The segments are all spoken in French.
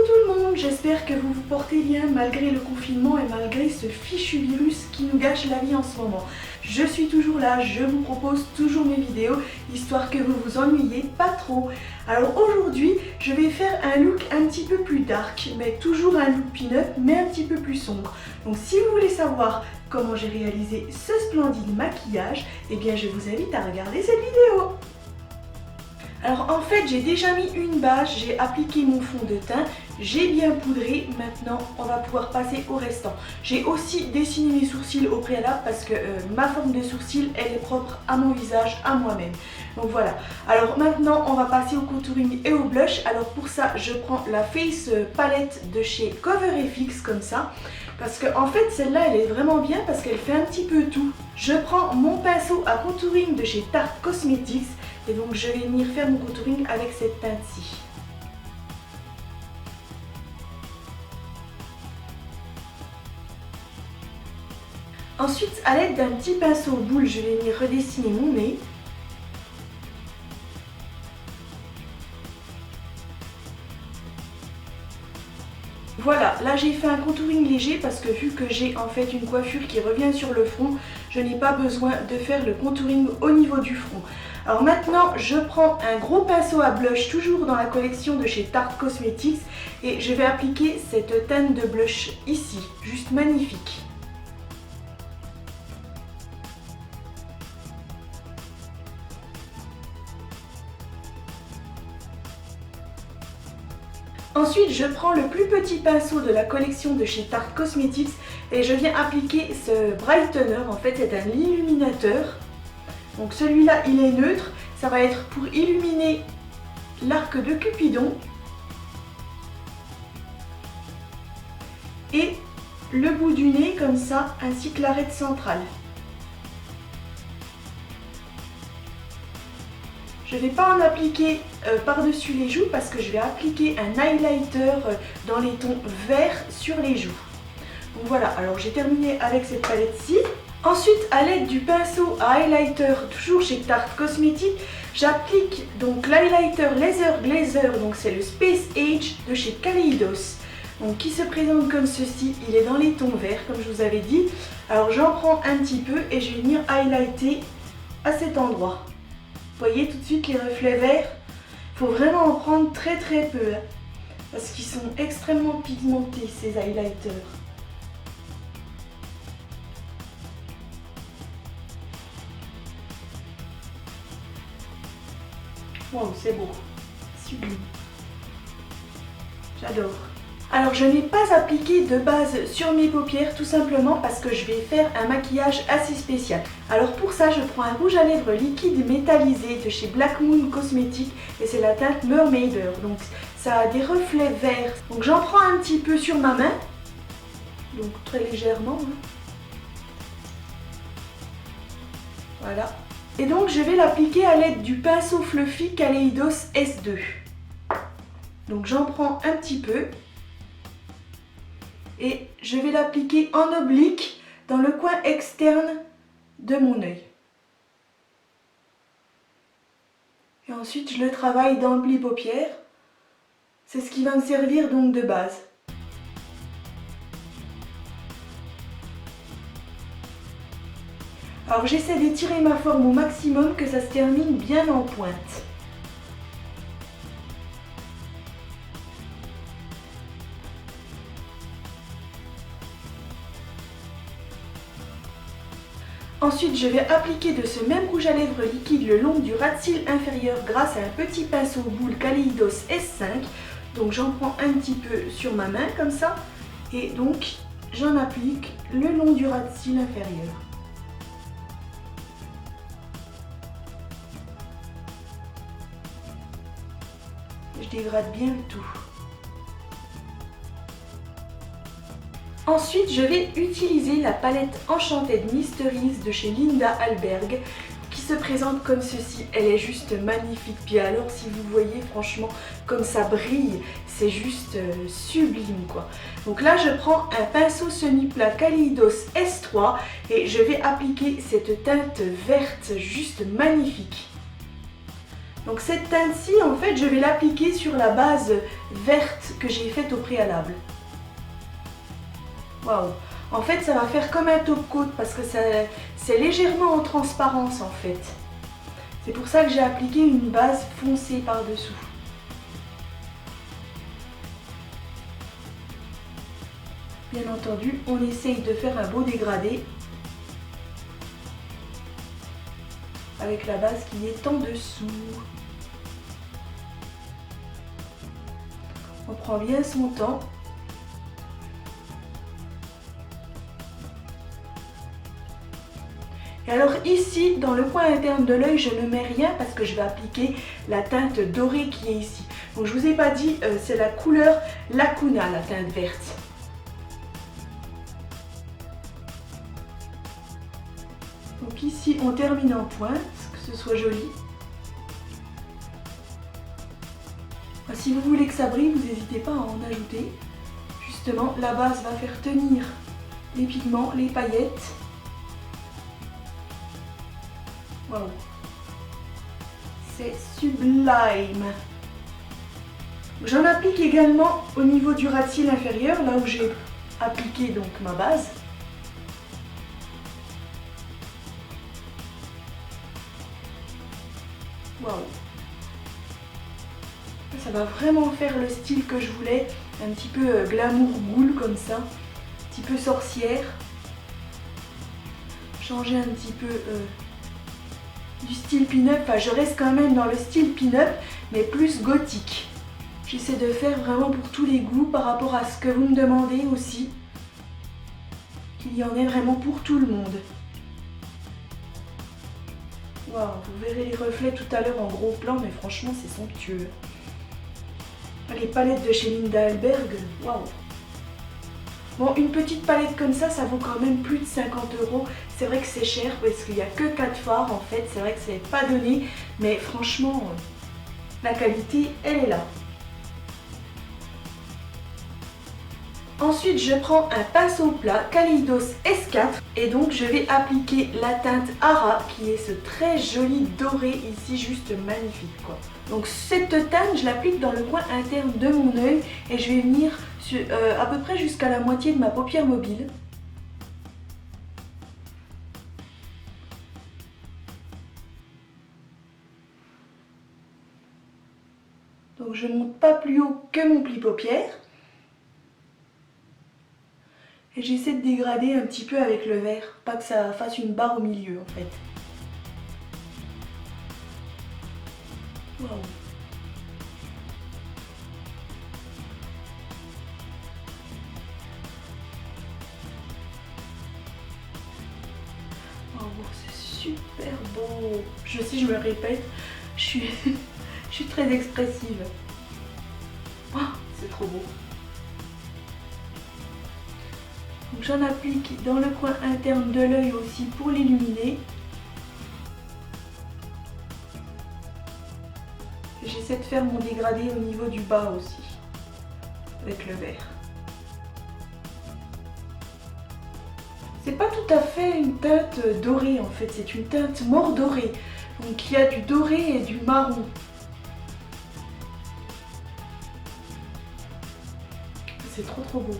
tout le monde, j'espère que vous vous portez bien malgré le confinement et malgré ce fichu virus qui nous gâche la vie en ce moment. Je suis toujours là, je vous propose toujours mes vidéos, histoire que vous vous ennuyiez pas trop. Alors aujourd'hui, je vais faire un look un petit peu plus dark, mais toujours un look pin-up, mais un petit peu plus sombre. Donc si vous voulez savoir comment j'ai réalisé ce splendide maquillage, eh bien je vous invite à regarder cette vidéo. Alors en fait j'ai déjà mis une base, j'ai appliqué mon fond de teint, j'ai bien poudré, maintenant on va pouvoir passer au restant. J'ai aussi dessiné mes sourcils au préalable parce que ma forme de sourcil elle est propre à mon visage, à moi-même. Donc voilà, alors maintenant on va passer au contouring et au blush. Alors pour ça je prends la Face palette de chez CoverFX comme ça. Parce que en fait celle-là elle est vraiment bien parce qu'elle fait un petit peu tout. Je prends mon pinceau à contouring de chez Tarte Cosmetics. Et donc je vais venir faire mon contouring avec cette teinte-ci. Ensuite, à l'aide d'un petit pinceau boule, je vais venir redessiner mon nez. Voilà, là j'ai fait un contouring léger parce que vu que j'ai en fait une coiffure qui revient sur le front, je n'ai pas besoin de faire le contouring au niveau du front. Alors maintenant, je prends un gros pinceau à blush, toujours dans la collection de chez Tarte Cosmetics, et je vais appliquer cette teinte de blush ici, juste magnifique. Ensuite, je prends le plus petit pinceau de la collection de chez Tarte Cosmetics et je viens appliquer ce brightener. En fait, c'est un illuminateur. Donc celui-là, il est neutre. Ça va être pour illuminer l'arc de Cupidon et le bout du nez comme ça, ainsi que l'arête centrale. Je ne vais pas en appliquer par-dessus les joues parce que je vais appliquer un highlighter dans les tons verts sur les joues. Donc voilà, alors j'ai terminé avec cette palette-ci. Ensuite, à l'aide du pinceau à highlighter, toujours chez Tarte Cosmetics, j'applique donc l'highlighter Laser Glazer, donc c'est le Space Age de chez Kaleidos. Donc qui se présente comme ceci, il est dans les tons verts comme je vous avais dit. Alors j'en prends un petit peu et je vais venir highlighter à cet endroit. Vous voyez tout de suite les reflets verts, il faut vraiment en prendre très peu, hein, parce qu'ils sont extrêmement pigmentés ces highlighters. Wow, c'est beau, sublime, j'adore. Alors je n'ai pas appliqué de base sur mes paupières tout simplement parce que je vais faire un maquillage assez spécial. Alors pour ça je prends un rouge à lèvres liquide métallisé de chez Black Moon Cosmetics et c'est la teinte Mermaider. Donc ça a des reflets verts. Donc j'en prends un petit peu sur ma main, donc très légèrement. Voilà. Et donc je vais l'appliquer à l'aide du pinceau fluffy Kaleidos S2. Donc j'en prends un petit peu. Et je vais l'appliquer en oblique dans le coin externe de mon œil. Et ensuite je le travaille dans le pli paupière. C'est ce qui va me servir donc de base. Alors j'essaie d'étirer ma forme au maximum que ça se termine bien en pointe. Ensuite, je vais appliquer de ce même rouge à lèvres liquide le long du ras de cils inférieur grâce à un petit pinceau boule Kaleidos S5. Donc j'en prends un petit peu sur ma main comme ça et donc j'en applique le long du ras de cils inférieur. Je dégrade bien le tout. Ensuite, je vais utiliser la palette Enchanted Mysteries de chez Linda Alberg qui se présente comme ceci. Elle est juste magnifique. Puis alors, si vous voyez franchement comme ça brille, c'est juste sublime quoi. Donc là, je prends un pinceau semi-plat Kaleidos S3 et je vais appliquer cette teinte verte juste magnifique. Donc cette teinte-ci, en fait, je vais l'appliquer sur la base verte que j'ai faite au préalable. Waouh! En fait, ça va faire comme un top coat parce que c'est légèrement en transparence en fait. C'est pour ça que j'ai appliqué une base foncée par-dessous. Bien entendu, on essaye de faire un beau dégradé avec la base qui est en dessous. On prend bien son temps. Et alors ici, dans le coin interne de l'œil, je ne mets rien parce que je vais appliquer la teinte dorée qui est ici. Donc je vous ai pas dit, c'est la couleur Lacuna, la teinte verte. Donc ici, on termine en pointe, que ce soit joli. Si vous voulez que ça brille, vous n'hésitez pas à en ajouter. Justement, la base va faire tenir les pigments, les paillettes. Waouh! C'est sublime! J'en applique également au niveau du ras de cils inférieur, là où j'ai appliqué donc ma base. Waouh! Ça va vraiment faire le style que je voulais, un petit peu glamour ghoul comme ça, un petit peu sorcière. Changer un petit peu du style pin-up, enfin je reste quand même dans le style pin-up, mais plus gothique. J'essaie de faire vraiment pour tous les goûts par rapport à ce que vous me demandez aussi, qu'il y en ait vraiment pour tout le monde. Waouh, vous verrez les reflets tout à l'heure en gros plan, mais franchement c'est somptueux. Les palettes de chez Linda Hellberg, waouh! Bon, une petite palette comme ça vaut quand même plus de 50 €. C'est vrai que c'est cher parce qu'il n'y a que 4 fards en fait. C'est vrai que c'est pas donné, mais franchement, la qualité, elle est là. Ensuite, je prends un pinceau plat Kaleidos S4 et donc je vais appliquer la teinte Ara qui est ce très joli doré ici, juste magnifique quoi. Donc cette teinte, je l'applique dans le coin interne de mon œil et je vais venir à peu près jusqu'à la moitié de ma paupière mobile. Donc je monte pas plus haut que mon pli paupière. Et j'essaie de dégrader un petit peu avec le vert, pas que ça fasse une barre au milieu en fait. Waouh. Oh, c'est super beau. Je sais, je me répète, je suis très expressive. Oh, c'est trop beau. J'en applique dans le coin interne de l'œil aussi pour l'illuminer. J'essaie de faire mon dégradé au niveau du bas aussi, avec le vert. C'est pas tout à fait une teinte dorée en fait, c'est une teinte mort dorée. Donc il y a du doré et du marron. C'est trop beau.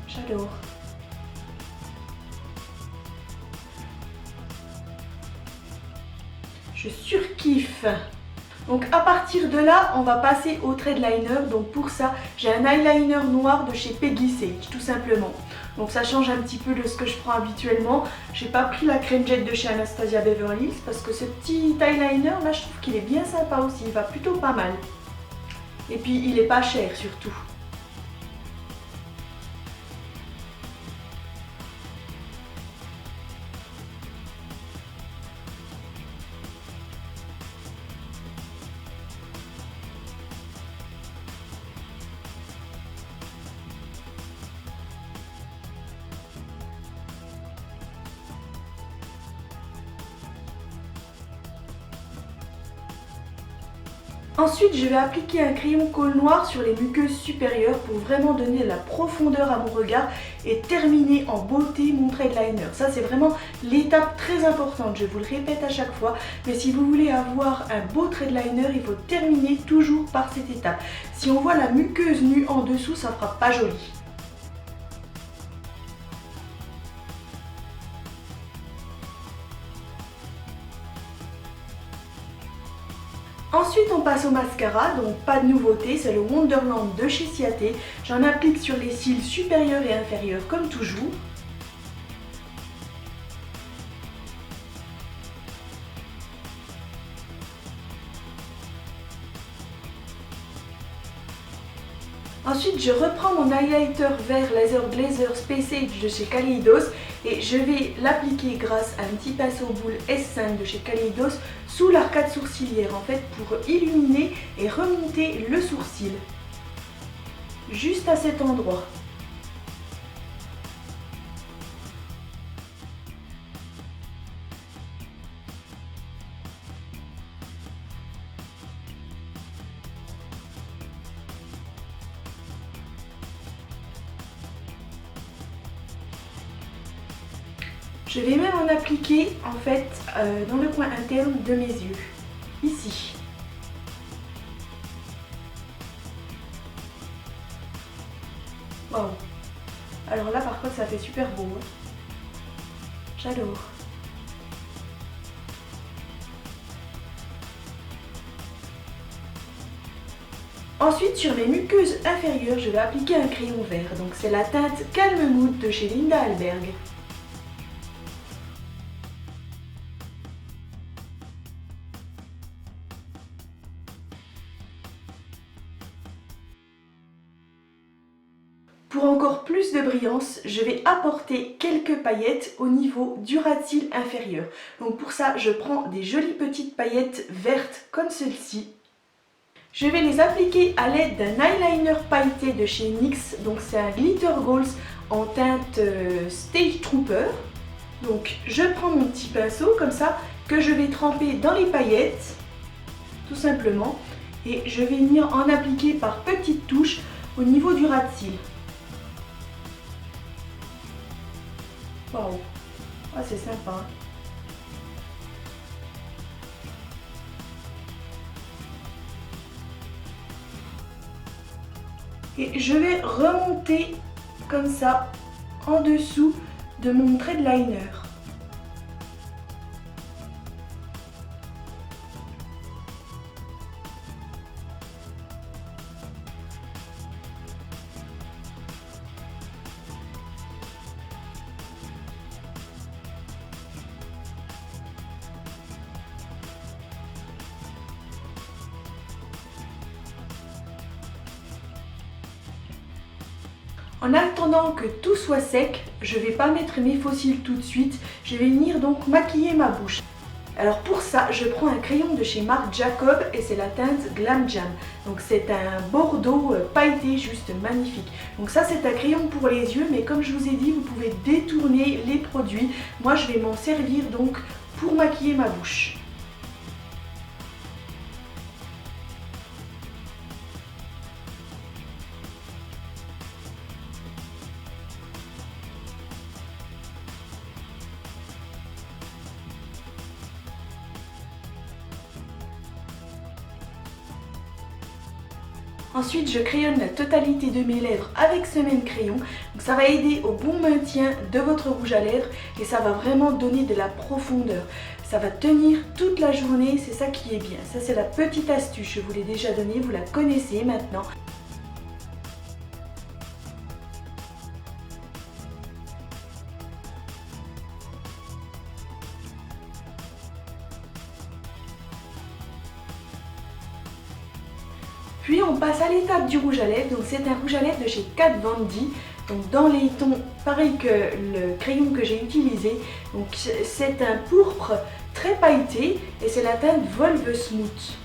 J'adore. Je surkiffe. Donc à partir de là, on va passer au trait de liner. Donc pour ça, j'ai un eyeliner noir de chez Peggy Sage, tout simplement. Donc ça change un petit peu de ce que je prends habituellement. J'ai pas pris la crème jet de chez Anastasia Beverly Hills parce que ce petit eyeliner là, je trouve qu'il est bien sympa aussi. Il va plutôt pas mal. Et puis il est pas cher surtout. Ensuite, je vais appliquer un crayon colle noir sur les muqueuses supérieures pour vraiment donner de la profondeur à mon regard et terminer en beauté mon trait de liner. Ça c'est vraiment l'étape très importante, je vous le répète à chaque fois, mais si vous voulez avoir un beau trait de liner, il faut terminer toujours par cette étape. Si on voit la muqueuse nue en dessous, ça fera pas joli. Ensuite on passe au mascara, donc pas de nouveauté, c'est le Wonderland de chez Ciaté. J'en applique sur les cils supérieurs et inférieurs comme toujours. Ensuite, je reprends mon highlighter vert Laser Glazer Space Age de chez Kaleidos et je vais l'appliquer grâce à un petit pinceau boule S5 de chez Kaleidos sous l'arcade sourcilière en fait pour illuminer et remonter le sourcil. Juste à cet endroit. Je vais même en appliquer en fait dans le coin interne de mes yeux, ici. Waouh! Alors là par contre ça fait super beau. Hein. J'adore. Ensuite sur mes muqueuses inférieures, je vais appliquer un crayon vert. Donc c'est la teinte Calm Mood de chez Linda Alberg. Pour encore plus de brillance, je vais apporter quelques paillettes au niveau du ras de cils inférieur. Donc pour ça, je prends des jolies petites paillettes vertes comme celle-ci. Je vais les appliquer à l'aide d'un eyeliner pailleté de chez NYX. Donc c'est un Glitter Goals en teinte Stage Trooper. Donc je prends mon petit pinceau comme ça que je vais tremper dans les paillettes, tout simplement. Et je vais venir en appliquer par petites touches au niveau du ras de cils. Waouh, ah, c'est sympa. Et je vais remonter comme ça en dessous de mon trait de liner. En attendant que tout soit sec, je ne vais pas mettre mes faux cils tout de suite, je vais venir donc maquiller ma bouche. Alors pour ça, je prends un crayon de chez Marc Jacob et c'est la teinte Glam Jam. Donc c'est un bordeaux pailleté juste magnifique. Donc ça c'est un crayon pour les yeux, mais comme je vous ai dit, vous pouvez détourner les produits. Moi je vais m'en servir donc pour maquiller ma bouche. Ensuite, je crayonne la totalité de mes lèvres avec ce même crayon. Donc ça va aider au bon maintien de votre rouge à lèvres et ça va vraiment donner de la profondeur. Ça va tenir toute la journée, c'est ça qui est bien. Ça c'est la petite astuce, je vous l'ai déjà donnée, vous la connaissez maintenant. Puis on passe à l'étape du rouge à lèvres, donc c'est un rouge à lèvres de chez Kat Von D, donc dans les tons pareil que le crayon que j'ai utilisé, donc c'est un pourpre très pailleté et c'est la teinte Volve Smooth.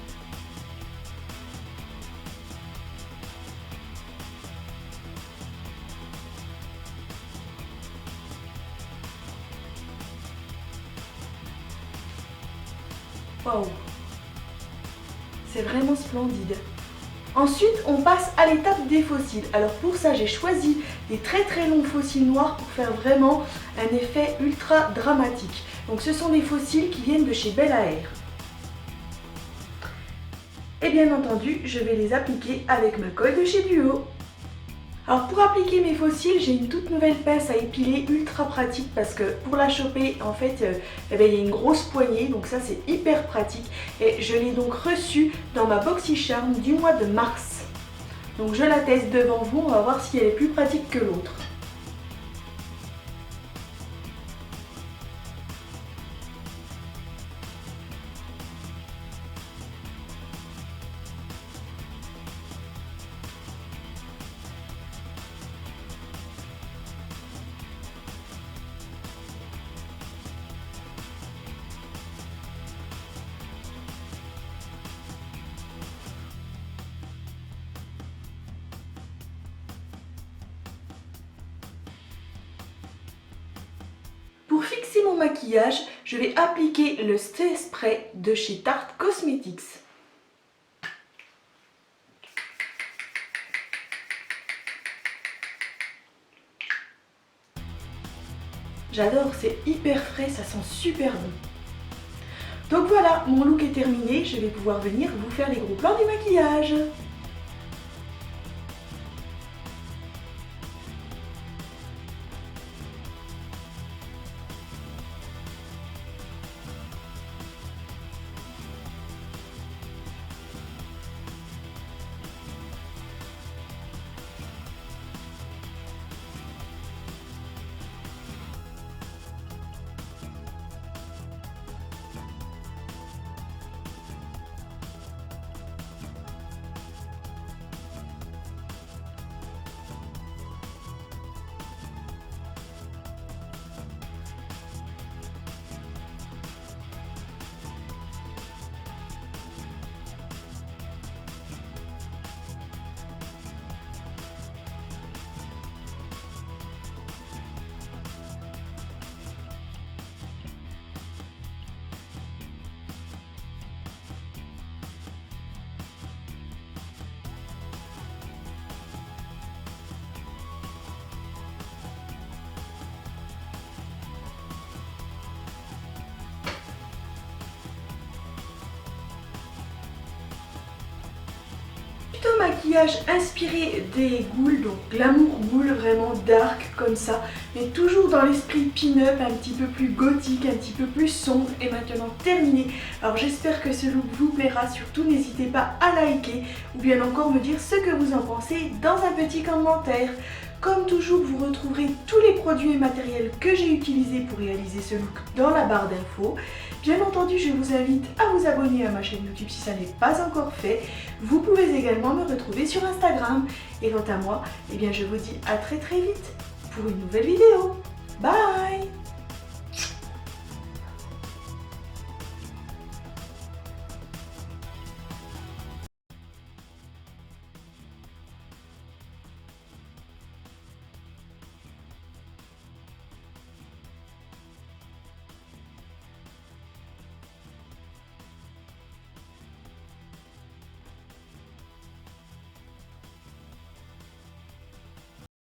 Waouh, c'est vraiment splendide. Ensuite, on passe à l'étape des fossiles. Alors pour ça, j'ai choisi des très longs fossiles noirs pour faire vraiment un effet ultra dramatique. Donc ce sont des fossiles qui viennent de chez Bel Air. Et bien entendu, je vais les appliquer avec ma colle de chez Duo. Alors pour appliquer mes fossiles, j'ai une toute nouvelle pince à épiler ultra pratique parce que pour la choper, en fait, il y a une grosse poignée, donc ça c'est hyper pratique. Et je l'ai donc reçue dans ma BoxyCharm du mois de mars. Donc je la teste devant vous, on va voir si elle est plus pratique que l'autre. Pour fixer mon maquillage, je vais appliquer le Stay Spray de chez Tarte Cosmetics. J'adore, c'est hyper frais, ça sent super bon. Donc voilà, mon look est terminé, je vais pouvoir venir vous faire les gros plans du maquillage. Maquillage inspiré des ghouls, donc glamour ghoul vraiment dark comme ça, mais toujours dans l'esprit pin-up, un petit peu plus gothique, un petit peu plus sombre. Et maintenant terminé. Alors j'espère que ce look vous plaira, surtout n'hésitez pas à liker ou bien encore me dire ce que vous en pensez dans un petit commentaire. Comme toujours, vous retrouverez tous les produits et matériels que j'ai utilisés pour réaliser ce look dans la barre d'infos. Bien entendu, je vous invite à vous abonner à ma chaîne YouTube si ça n'est pas encore fait. Vous pouvez également me retrouver sur Instagram. Et quant à moi, eh bien, je vous dis à très vite pour une nouvelle vidéo. Bye!